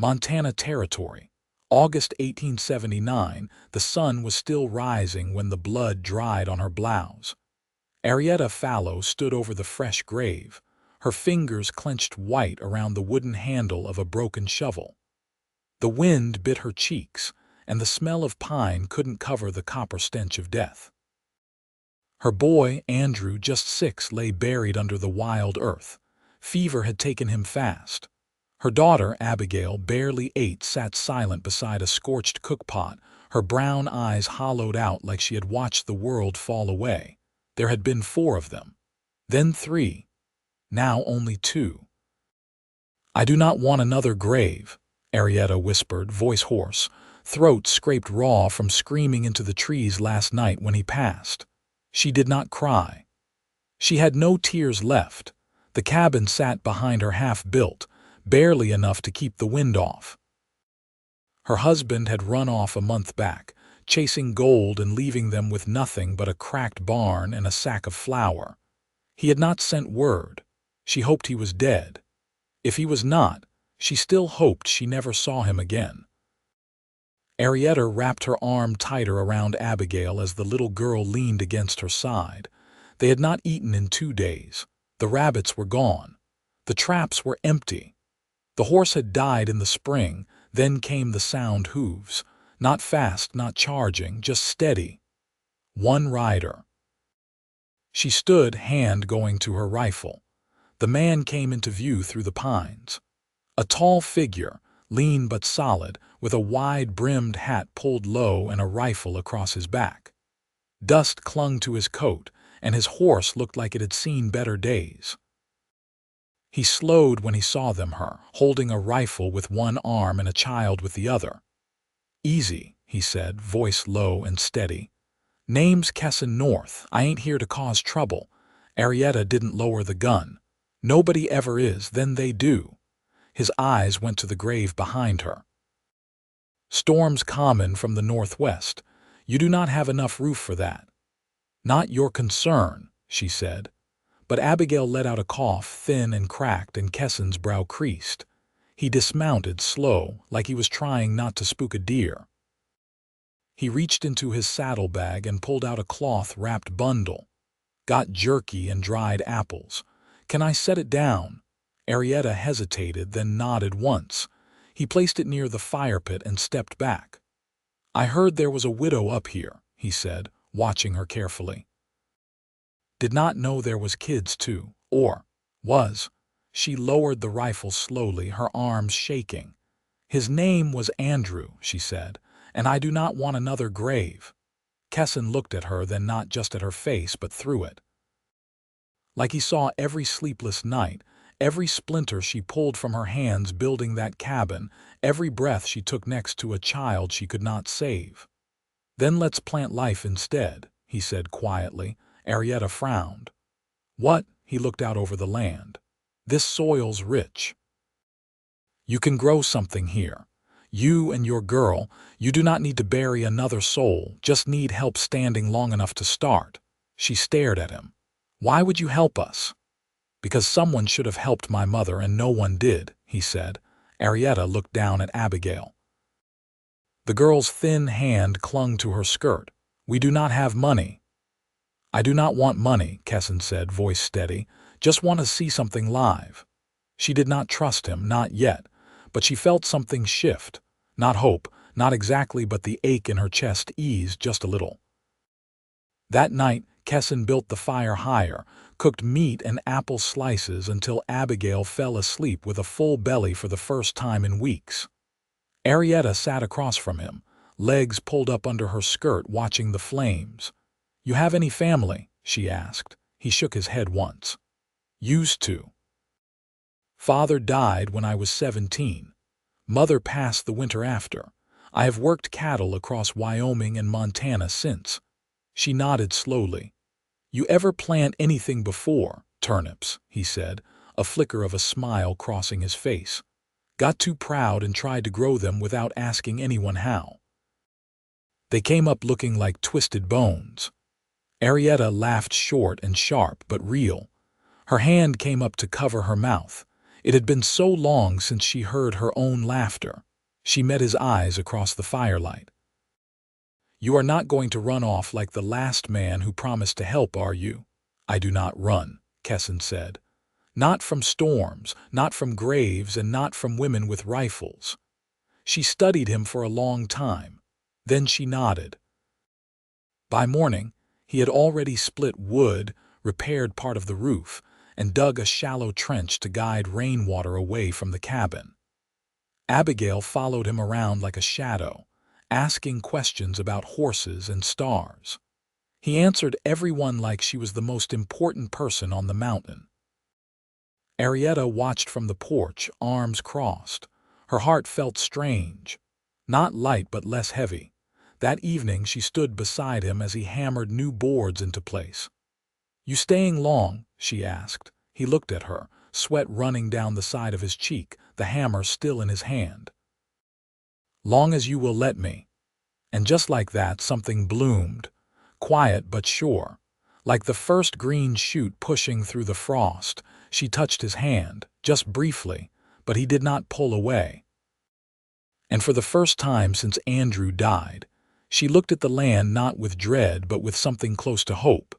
Montana Territory. August 1879, the sun was still rising when the blood dried on her blouse. Arietta Fallow stood over the fresh grave, her fingers clenched white around the wooden handle of a broken shovel. The wind bit her cheeks, and the smell of pine couldn't cover the copper stench of death. Her boy, Andrew, just 6, lay buried under the wild earth. Fever had taken him fast. Her daughter, Abigail, barely 8, sat silent beside a scorched cookpot, her brown eyes hollowed out like she had watched the world fall away. There had been 4 of them, then 3, now only 2. "I do not want another grave," Arietta whispered, voice hoarse, throat scraped raw from screaming into the trees last night when he passed. She did not cry. She had no tears left. The cabin sat behind her half-built, barely enough to keep the wind off. Her husband had run off a month back, chasing gold and leaving them with nothing but a cracked barn and a sack of flour. He had not sent word. She hoped he was dead. If he was not, she still hoped she never saw him again. Arietta wrapped her arm tighter around Abigail as the little girl leaned against her side. They had not eaten in 2 days. The rabbits were gone. The traps were empty. The horse had died in the spring, then came the sound hooves. Not fast, not charging, just steady. One rider. She stood, hand going to her rifle. The man came into view through the pines. A tall figure, lean but solid, with a wide-brimmed hat pulled low and a rifle across his back. Dust clung to his coat, and his horse looked like it had seen better days. He slowed when he saw them, her, holding a rifle with one arm and a child with the other. "Easy," he said, voice low and steady. "Name's Kessan North. I ain't here to cause trouble." Arietta didn't lower the gun. "Nobody ever is, then they do." His eyes went to the grave behind her. "Storms common from the northwest. You do not have enough roof for that." "Not your concern," she said. But Abigail let out a cough, thin and cracked, and Kessan's brow creased. He dismounted, slow, like he was trying not to spook a deer. He reached into his saddlebag and pulled out a cloth-wrapped bundle. "Got jerky and dried apples. Can I set it down?" Arietta hesitated, then nodded once. He placed it near the fire pit and stepped back. "I heard there was a widow up here," he said, watching her carefully. "Did not know there was kids too, or was." She lowered the rifle slowly, her arms shaking. "His name was Andrew," she said, "and I do not want another grave." Kessan looked at her, then not just at her face, but through it. Like he saw every sleepless night, every splinter she pulled from her hands building that cabin, every breath she took next to a child she could not save. "Then let's plant life instead," he said quietly. Arietta frowned. "What?" He looked out over the land. "This soil's rich. You can grow something here. You and your girl, you do not need to bury another soul, just need help standing long enough to start." She stared at him. "Why would you help us?" "Because someone should have helped my mother and no one did," he said. Arietta looked down at Abigail. The girl's thin hand clung to her skirt. "We do not have money." "I do not want money," Kessan said, voice steady. "Just want to see something live." She did not trust him, not yet, but she felt something shift. Not hope, not exactly, but the ache in her chest eased just a little. That night, Kessan built the fire higher, cooked meat and apple slices until Abigail fell asleep with a full belly for the first time in weeks. Arietta sat across from him, legs pulled up under her skirt, watching the flames. "You have any family?" she asked. He shook his head once. "Used to. Father died when I was 17. Mother passed the winter after. I have worked cattle across Wyoming and Montana since." She nodded slowly. "You ever plant anything before?" "Turnips," he said, a flicker of a smile crossing his face. "Got too proud and tried to grow them without asking anyone how. They came up looking like twisted bones." Arietta laughed, short and sharp, but real. Her hand came up to cover her mouth. It had been so long since she heard her own laughter. She met his eyes across the firelight. "You are not going to run off like the last man who promised to help, are you?" "I do not run," Kessan said. "Not from storms, not from graves, and not from women with rifles." She studied him for a long time. Then she nodded. By morning, he had already split wood, repaired part of the roof, and dug a shallow trench to guide rainwater away from the cabin. Abigail followed him around like a shadow, asking questions about horses and stars. He answered everyone like she was the most important person on the mountain. Arietta watched from the porch, arms crossed. Her heart felt strange. Not light but less heavy. That evening she stood beside him as he hammered new boards into place. "You staying long?" she asked. He looked at her, sweat running down the side of his cheek, the hammer still in his hand. "Long as you will let me." And just like that something bloomed, quiet but sure. Like the first green shoot pushing through the frost, she touched his hand, just briefly, but he did not pull away. And for the first time since Andrew died, she looked at the land not with dread but with something close to hope.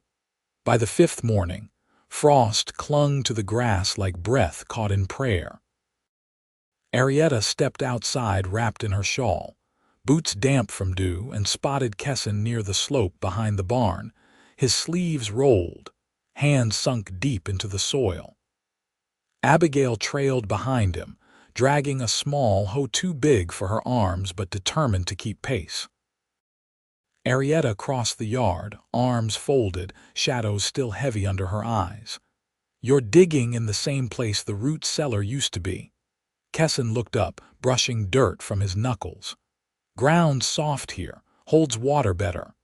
By the fifth morning, frost clung to the grass like breath caught in prayer. Arietta stepped outside wrapped in her shawl, boots damp from dew, and spotted Kessan near the slope behind the barn, his sleeves rolled, hands sunk deep into the soil. Abigail trailed behind him, dragging a small hoe too big for her arms but determined to keep pace. Arietta crossed the yard, arms folded, shadows still heavy under her eyes. "You're digging in the same place the root cellar used to be." Kessan looked up, brushing dirt from his knuckles. "Ground's soft here, holds water better."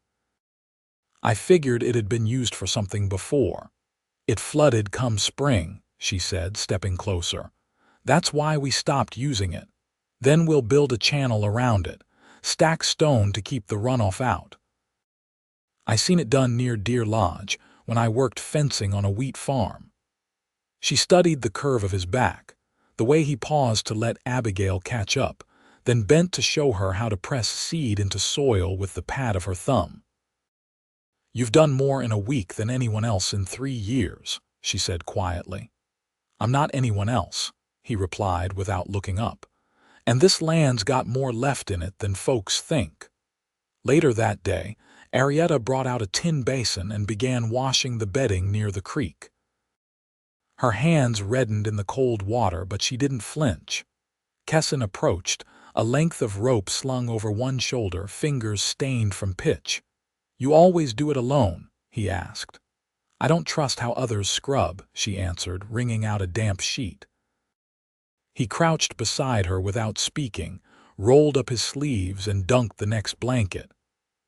"I figured it had been used for something before. It flooded come spring," she said, stepping closer. "That's why we stopped using it. Then we'll build a channel around it, stack stone to keep the runoff out. I seen it done near Deer Lodge when I worked fencing on a wheat farm." She studied the curve of his back, the way he paused to let Abigail catch up, then bent to show her how to press seed into soil with the pad of her thumb. "You've done more in a week than anyone else in 3 years," she said quietly. "I'm not anyone else," he replied without looking up. "And this land's got more left in it than folks think." Later that day, Arietta brought out a tin basin and began washing the bedding near the creek. Her hands reddened in the cold water, but she didn't flinch. Kessan approached, a length of rope slung over one shoulder, fingers stained from pitch. "You always do it alone?" he asked. "I don't trust how others scrub," she answered, wringing out a damp sheet. He crouched beside her without speaking, rolled up his sleeves and dunked the next blanket.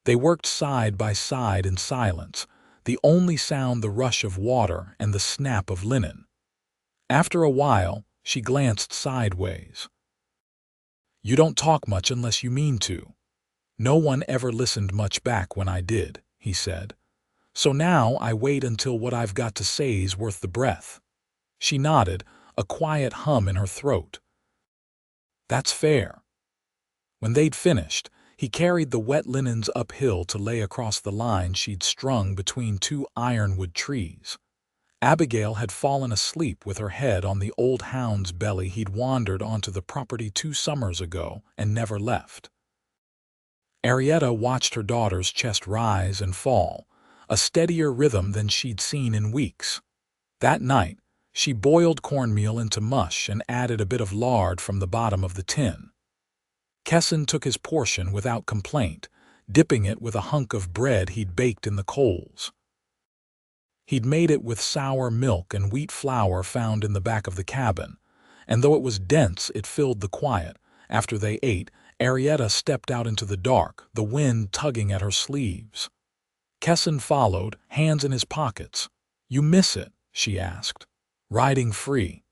They worked side by side in silence, the only sound the rush of water and the snap of linen. After a while, she glanced sideways. "You don't talk much unless you mean to." "No one ever listened much back when I did," he said. "So now I wait until what I've got to say's worth the breath." She nodded, a quiet hum in her throat. "That's fair." When they'd finished, he carried the wet linens uphill to lay across the line she'd strung between 2 ironwood trees. Abigail had fallen asleep with her head on the old hound's belly he'd wandered onto the property 2 summers ago and never left. Arietta watched her daughter's chest rise and fall, a steadier rhythm than she'd seen in weeks. That night, she boiled cornmeal into mush and added a bit of lard from the bottom of the tin. Kessan took his portion without complaint, dipping it with a hunk of bread he'd baked in the coals. He'd made it with sour milk and wheat flour found in the back of the cabin, and though it was dense, it filled the quiet. After they ate, Arietta stepped out into the dark, the wind tugging at her sleeves. Kessan followed, hands in his pockets. "You miss it?" she asked. "Riding free.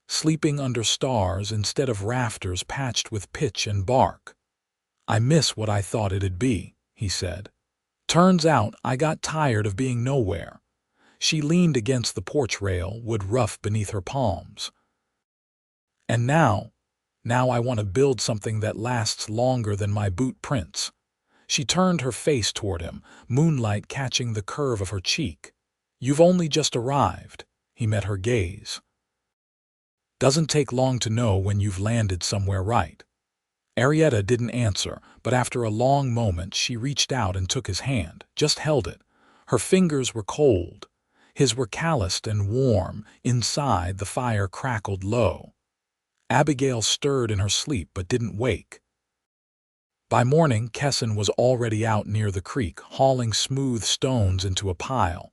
Sleeping under stars instead of rafters patched with pitch and bark." "I miss what I thought it'd be," he said. "Turns out I got tired of being nowhere." She leaned against the porch rail, wood rough beneath her palms. And now I want to build something that lasts longer than my boot prints." She turned her face toward him, moonlight catching the curve of her cheek. "You've only just arrived." He met her gaze. "Doesn't take long to know when you've landed somewhere right." Arietta didn't answer, but after a long moment she reached out and took his hand, just held it. Her fingers were cold. His were calloused and warm. Inside, the fire crackled low. Abigail stirred in her sleep but didn't wake. By morning, Kessan was already out near the creek, hauling smooth stones into a pile.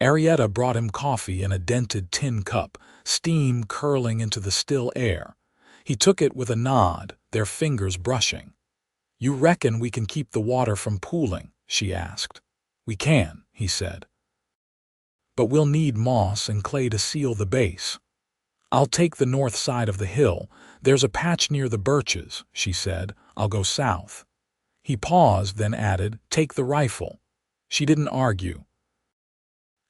Arietta brought him coffee in a dented tin cup, steam curling into the still air. He took it with a nod, their fingers brushing. "You reckon we can keep the water from pooling?" she asked. "We can," he said. "But we'll need moss and clay to seal the base." "I'll take the north side of the hill. There's a patch near the birches," she said. "I'll go south." He paused, then added, "Take the rifle." She didn't argue.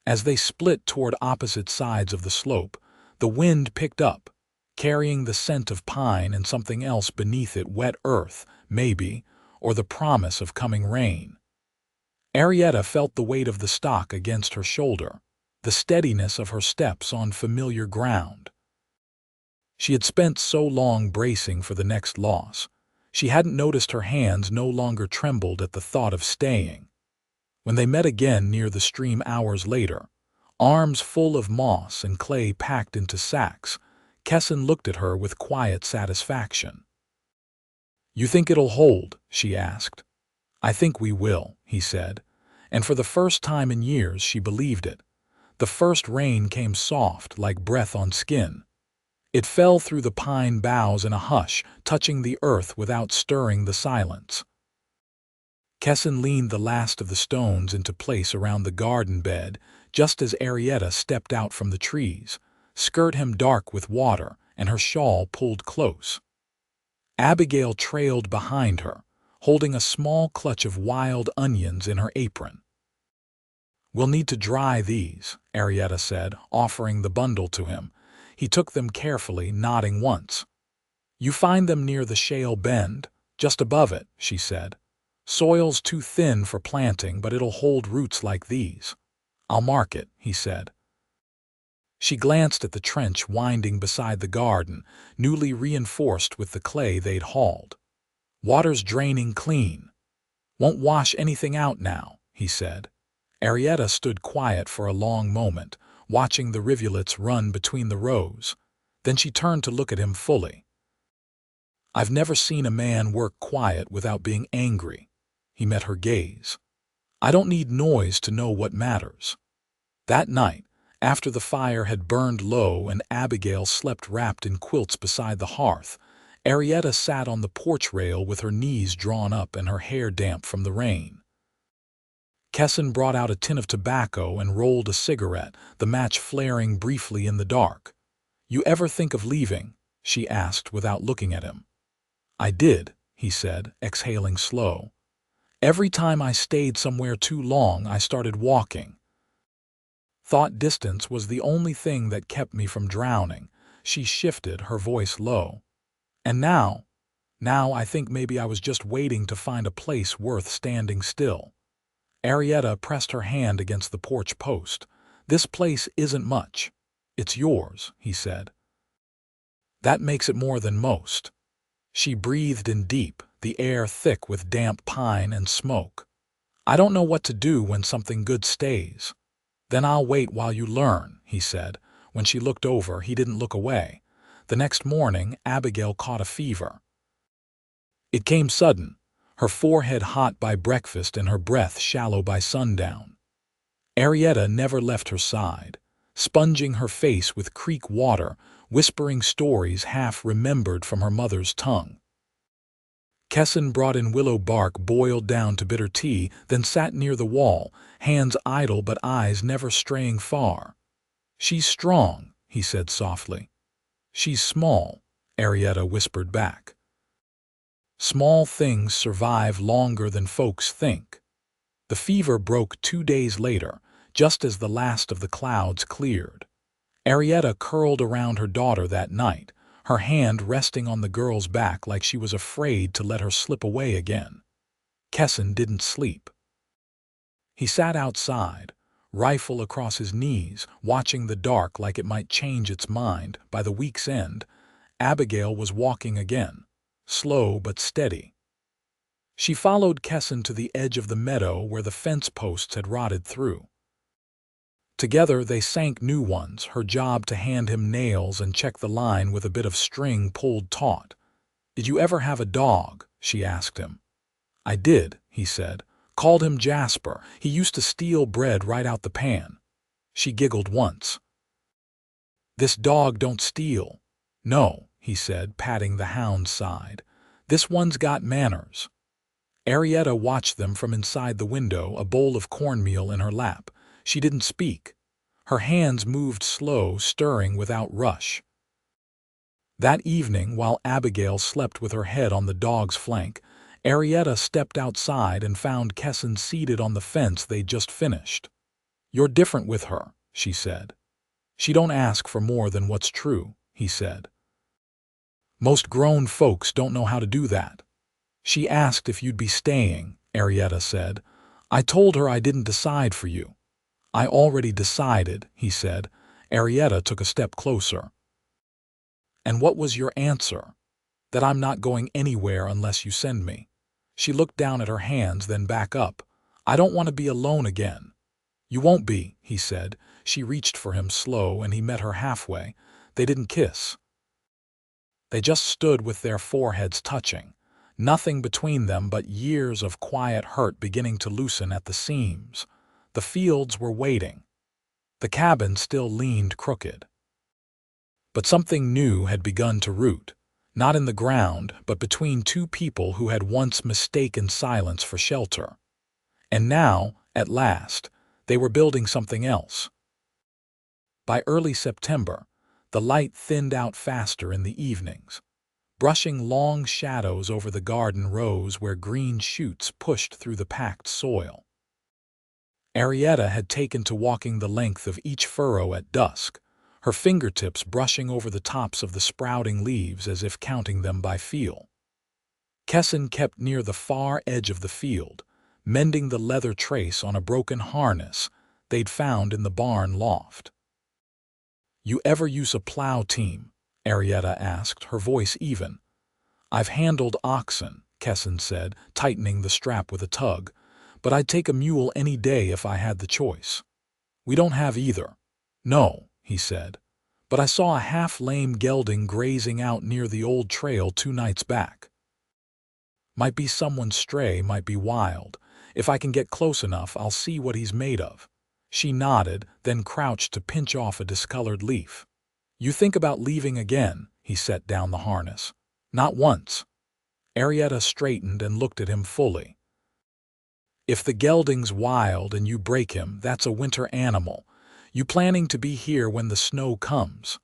As they split toward opposite sides of the slope, the wind picked up, carrying the scent of pine and something else beneath it, wet earth, maybe, or the promise of coming rain. Arietta felt the weight of the stock against her shoulder, the steadiness of her steps on familiar ground. She had spent so long bracing for the next loss. She hadn't noticed her hands no longer trembled at the thought of staying. When they met again near the stream hours later, arms full of moss and clay packed into sacks, Kessan looked at her with quiet satisfaction. "You think it'll hold?" she asked. "I think we will," he said, and for the first time in years she believed it. The first rain came soft, like breath on skin. It fell through the pine boughs in a hush, touching the earth without stirring the silence. Kessan leaned the last of the stones into place around the garden bed, just as Arietta stepped out from the trees, skirt hem dark with water, and her shawl pulled close. Abigail trailed behind her, holding a small clutch of wild onions in her apron. "We'll need to dry these," Arietta said, offering the bundle to him. He took them carefully, nodding once. "You find them near the shale bend, just above it," she said. "Soil's too thin for planting, but it'll hold roots like these." "I'll mark it," he said. She glanced at the trench winding beside the garden, newly reinforced with the clay they'd hauled. "Water's draining clean. Won't wash anything out now," he said. Arietta stood quiet for a long moment, watching the rivulets run between the rows. Then she turned to look at him fully. "I've never seen a man work quiet without being angry." He met her gaze. "I don't need noise to know what matters." That night, after the fire had burned low and Abigail slept wrapped in quilts beside the hearth, Arietta sat on the porch rail with her knees drawn up and her hair damp from the rain. Kessan brought out a tin of tobacco and rolled a cigarette, the match flaring briefly in the dark. "You ever think of leaving?" she asked without looking at him. "I did," he said, exhaling slow. "Every time I stayed somewhere too long, I started walking. Thought distance was the only thing that kept me from drowning." She shifted, her voice low. "And now I think maybe I was just waiting to find a place worth standing still." Arietta pressed her hand against the porch post. "This place isn't much. It's yours," he said. "That makes it more than most." She breathed in deep, the air thick with damp pine and smoke. "I don't know what to do when something good stays." "Then I'll wait while you learn," he said. When she looked over, he didn't look away. The next morning, Abigail caught a fever. It came sudden, her forehead hot by breakfast and her breath shallow by sundown. Arietta never left her side, sponging her face with creek water, whispering stories half remembered from her mother's tongue. Kessan brought in willow bark boiled down to bitter tea, then sat near the wall, hands idle but eyes never straying far. "She's strong," he said softly. "She's small," Arietta whispered back. "Small things survive longer than folks think." The fever broke 2 days later, just as the last of the clouds cleared. Arietta curled around her daughter that night, her hand resting on the girl's back like she was afraid to let her slip away again. Kessan didn't sleep. He sat outside, rifle across his knees, watching the dark like it might change its mind. By the week's end, Abigail was walking again, slow but steady. She followed Kessan to the edge of the meadow where the fence posts had rotted through. Together they sank new ones, her job to hand him nails and check the line with a bit of string pulled taut. "Did you ever have a dog?" she asked him. "I did," he said. "Called him Jasper. He used to steal bread right out the pan." She giggled once. "This dog don't steal." "No," he said, patting the hound's side. "This one's got manners." Arietta watched them from inside the window, a bowl of cornmeal in her lap. She didn't speak. Her hands moved slow, stirring without rush. That evening, while Abigail slept with her head on the dog's flank, Arietta stepped outside and found Kessan seated on the fence they'd just finished. "You're different with her," she said. "She don't ask for more than what's true," he said. "Most grown folks don't know how to do that." "She asked if you'd be staying," Arietta said. "I told her I didn't decide for you." "I already decided," he said. Arietta took a step closer. "And what was your answer?" "That I'm not going anywhere unless you send me." She looked down at her hands, then back up. "I don't want to be alone again." "You won't be," he said. She reached for him slow, and he met her halfway. They didn't kiss. They just stood with their foreheads touching. Nothing between them but years of quiet hurt beginning to loosen at the seams. The fields were waiting. The cabin still leaned crooked. But something new had begun to root, not in the ground, but between two people who had once mistaken silence for shelter. And now, at last, they were building something else. By early September, the light thinned out faster in the evenings, brushing long shadows over the garden rows where green shoots pushed through the packed soil. Arietta had taken to walking the length of each furrow at dusk, her fingertips brushing over the tops of the sprouting leaves as if counting them by feel. Kessan kept near the far edge of the field, mending the leather trace on a broken harness they'd found in the barn loft. "You ever use a plow team?" Arietta asked, her voice even. "I've handled oxen," Kessan said, tightening the strap with a tug. "But I'd take a mule any day if I had the choice." "We don't have either." "No," he said. "But I saw a half-lame gelding grazing out near the old trail 2 nights back." "Might be someone's stray, might be wild. If I can get close enough, I'll see what he's made of." She nodded, then crouched to pinch off a discolored leaf. "You think about leaving again?" He set down the harness. "Not once." Arietta straightened and looked at him fully. "If the gelding's wild and you break him, that's a winter animal. You planning to be here when the snow comes?"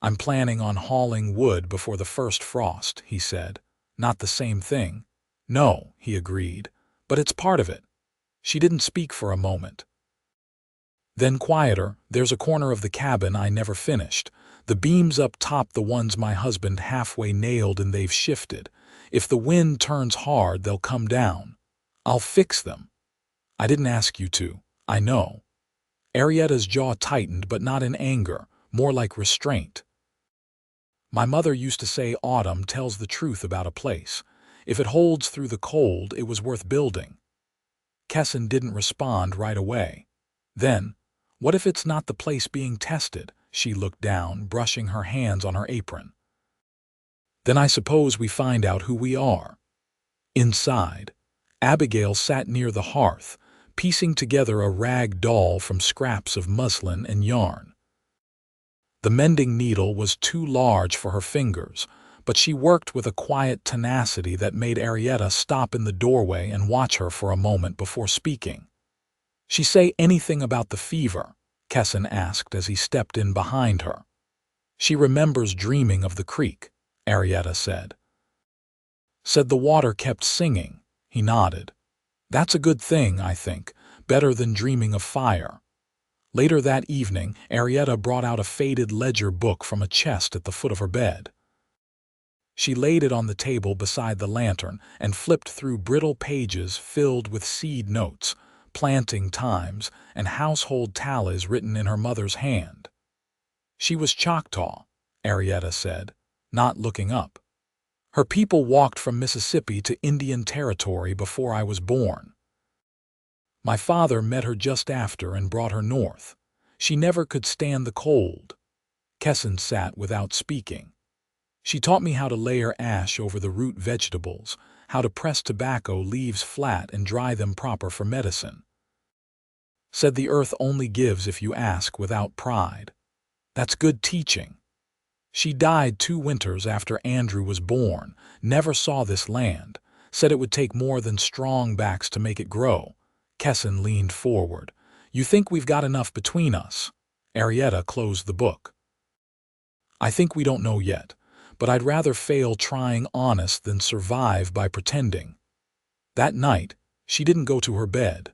"I'm planning on hauling wood before the first frost," he said. "Not the same thing." "No," he agreed, "but it's part of it." She didn't speak for a moment. Then quieter, "There's a corner of the cabin I never finished. The beams up top, the ones my husband halfway nailed, and they've shifted. If the wind turns hard, they'll come down. I'll fix them." "I didn't ask you to. I know." Arietta's jaw tightened, but not in anger, more like restraint. "My mother used to say autumn tells the truth about a place. If it holds through the cold, it was worth building." Kessan didn't respond right away. Then, "What if it's not the place being tested?" She looked down, brushing her hands on her apron. "Then I suppose we find out who we are." Inside, Abigail sat near the hearth, piecing together a rag doll from scraps of muslin and yarn. The mending needle was too large for her fingers, but she worked with a quiet tenacity that made Arietta stop in the doorway and watch her for a moment before speaking. "She say anything about the fever?" Kessan asked as he stepped in behind her. "She remembers dreaming of the creek," Arietta said. "Said the water kept singing." He nodded. "That's a good thing, I think, better than dreaming of fire." Later that evening, Arietta brought out a faded ledger book from a chest at the foot of her bed. She laid it on the table beside the lantern and flipped through brittle pages filled with seed notes, planting times, and household tallies written in her mother's hand. She was Choctaw, Arietta said, not looking up. Her people walked from Mississippi to Indian Territory before I was born. My father met her just after and brought her north. She never could stand the cold. Kessan sat without speaking. She taught me how to layer ash over the root vegetables, how to press tobacco leaves flat and dry them proper for medicine. Said the earth only gives if you ask without pride. That's good teaching. She died 2 winters after Andrew was born, never saw this land, said it would take more than strong backs to make it grow. Kessan leaned forward. You think we've got enough between us? Arietta closed the book. I think we don't know yet, but I'd rather fail trying honest than survive by pretending. That night, she didn't go to her bed.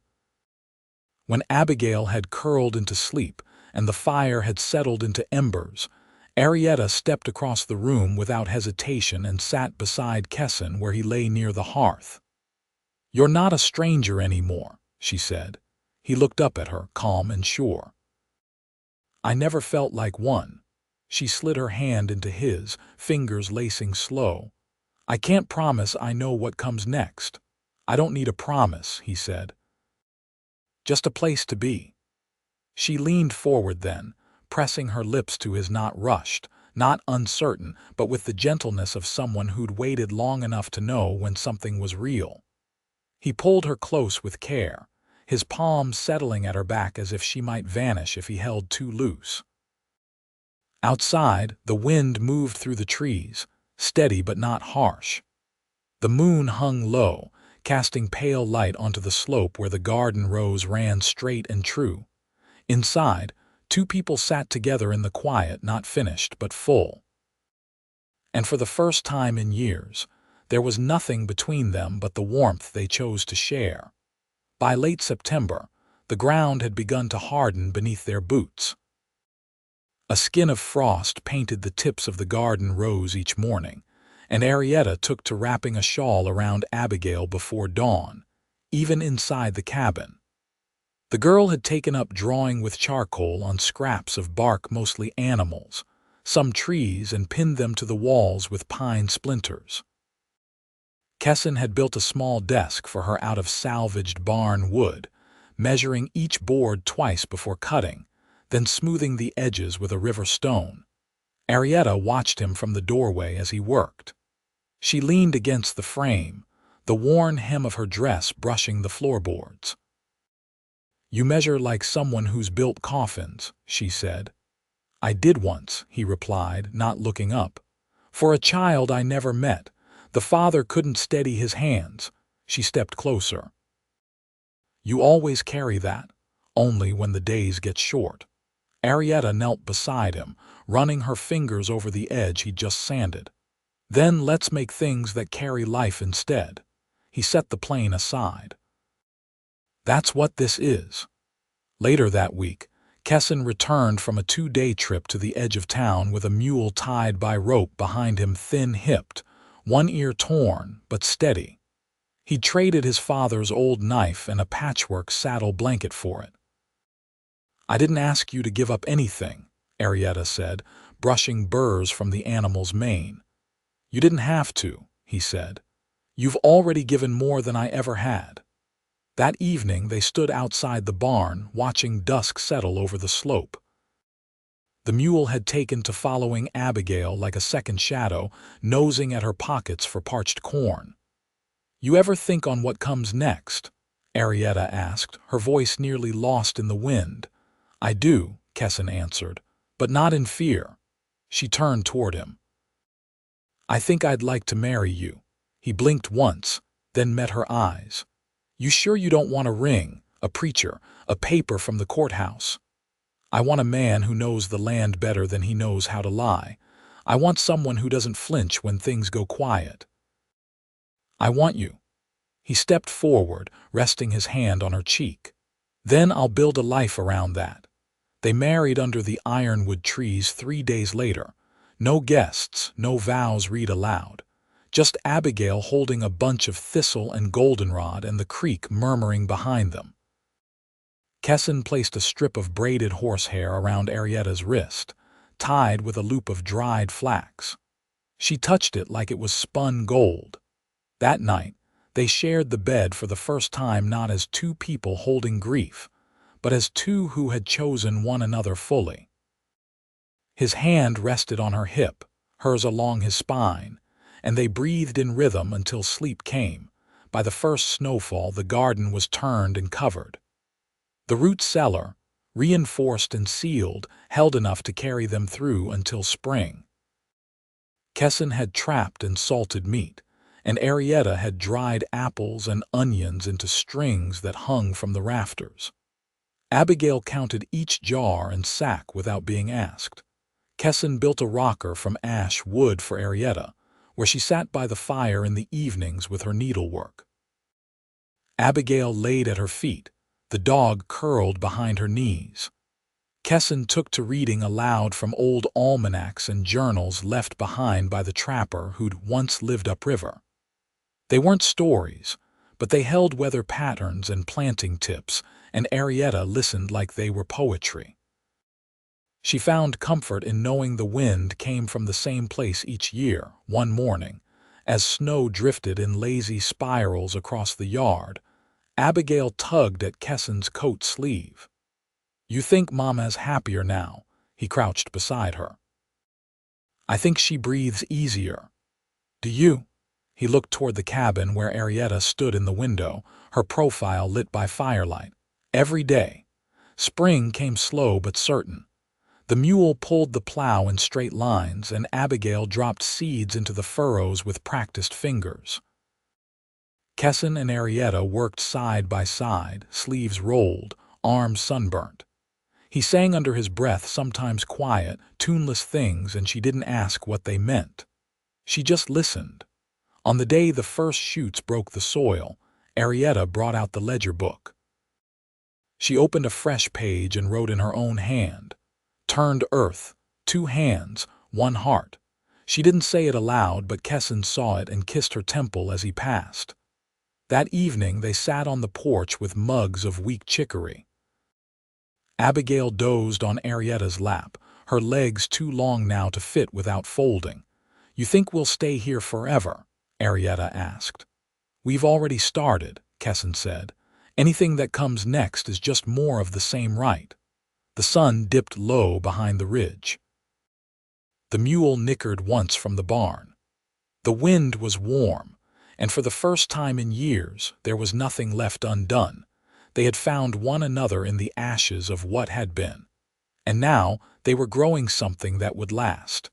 When Abigail had curled into sleep and the fire had settled into embers, Arietta stepped across the room without hesitation and sat beside Kessan where he lay near the hearth. You're not a stranger anymore, she said. He looked up at her, calm and sure. I never felt like one. She slid her hand into his, fingers lacing slow. I can't promise I know what comes next. I don't need a promise, he said. Just a place to be. She leaned forward then, pressing her lips to his, not rushed, not uncertain, but with the gentleness of someone who'd waited long enough to know when something was real. He pulled her close with care, his palms settling at her back as if she might vanish if he held too loose. Outside, the wind moved through the trees, steady but not harsh. The moon hung low, casting pale light onto the slope where the garden rows ran straight and true. Inside, 2 people sat together in the quiet, not finished but full. And for the first time in years, there was nothing between them but the warmth they chose to share. By late September, the ground had begun to harden beneath their boots. A skin of frost painted the tips of the garden rows each morning, and Arietta took to wrapping a shawl around Abigail before dawn, even inside the cabin. The girl had taken up drawing with charcoal on scraps of bark, mostly animals, some trees, and pinned them to the walls with pine splinters. Kessan had built a small desk for her out of salvaged barn wood, measuring each board twice before cutting, then smoothing the edges with a river stone. Arietta watched him from the doorway as he worked. She leaned against the frame, the worn hem of her dress brushing the floorboards. You measure like someone who's built coffins, she said. I did once, he replied, not looking up. For a child I never met, the father couldn't steady his hands. She stepped closer. You always carry that, only when the days get short. Arietta knelt beside him, running her fingers over the edge he'd just sanded. Then let's make things that carry life instead. He set the plane aside. That's what this is. Later that week, Kessan returned from a 2-day trip to the edge of town with a mule tied by rope behind him, thin-hipped, one ear torn but steady. He traded his father's old knife and a patchwork saddle blanket for it. I didn't ask you to give up anything, Arietta said, brushing burrs from the animal's mane. You didn't have to, he said. You've already given more than I ever had. That evening they stood outside the barn, watching dusk settle over the slope. The mule had taken to following Abigail like a second shadow, nosing at her pockets for parched corn. You ever think on what comes next? Arietta asked, her voice nearly lost in the wind. I do, Kessan answered, but not in fear. She turned toward him. I think I'd like to marry you. He blinked once, then met her eyes. You sure you don't want a ring, a preacher, a paper from the courthouse? I want a man who knows the land better than he knows how to lie. I want someone who doesn't flinch when things go quiet. I want you. He stepped forward, resting his hand on her cheek. Then I'll build a life around that. They married under the ironwood trees 3 days later, No guests, no vows read aloud. Just Abigail holding a bunch of thistle and goldenrod and the creek murmuring behind them. Kessan placed a strip of braided horsehair around Arietta's wrist, tied with a loop of dried flax. She touched it like it was spun gold. That night, they shared the bed for the first time not as two people holding grief, but as two who had chosen one another fully. His hand rested on her hip, hers along his spine, and they breathed in rhythm until sleep came. By the first snowfall, the garden was turned and covered. The root cellar, reinforced and sealed, held enough to carry them through until spring. Kessan had trapped and salted meat, and Arietta had dried apples and onions into strings that hung from the rafters. Abigail counted each jar and sack without being asked. Kessan built a rocker from ash wood for Arietta, where she sat by the fire in the evenings with her needlework. Abigail laid at her feet, the dog curled behind her knees. Kessan took to reading aloud from old almanacs and journals left behind by the trapper who'd once lived upriver. They weren't stories, but they held weather patterns and planting tips, and Arietta listened like they were poetry. She found comfort in knowing the wind came from the same place each year. One morning, as snow drifted in lazy spirals across the yard, Abigail tugged at Kessan's coat sleeve. "You think Mama's happier now?" He crouched beside her. "I think she breathes easier. Do you?" He looked toward the cabin where Arietta stood in the window, her profile lit by firelight. Every day. Spring came slow but certain. The mule pulled the plow in straight lines, and Abigail dropped seeds into the furrows with practiced fingers. Kessan and Arietta worked side by side, sleeves rolled, arms sunburnt. He sang under his breath, sometimes quiet, tuneless things, and she didn't ask what they meant. She just listened. On the day the first shoots broke the soil, Arietta brought out the ledger book. She opened a fresh page and wrote in her own hand. "Turned earth, 2 hands, 1 heart." She didn't say it aloud, but Kessan saw it and kissed her temple as he passed. That evening they sat on the porch with mugs of weak chicory. Abigail dozed on Arietta's lap, her legs too long now to fit without folding. "You think we'll stay here forever?" Arietta asked. "We've already started," Kessan said. "Anything that comes next is just more of the same right." The sun dipped low behind the ridge. The mule nickered once from the barn. The wind was warm, and for the first time in years there was nothing left undone. They had found one another in the ashes of what had been. And now they were growing something that would last.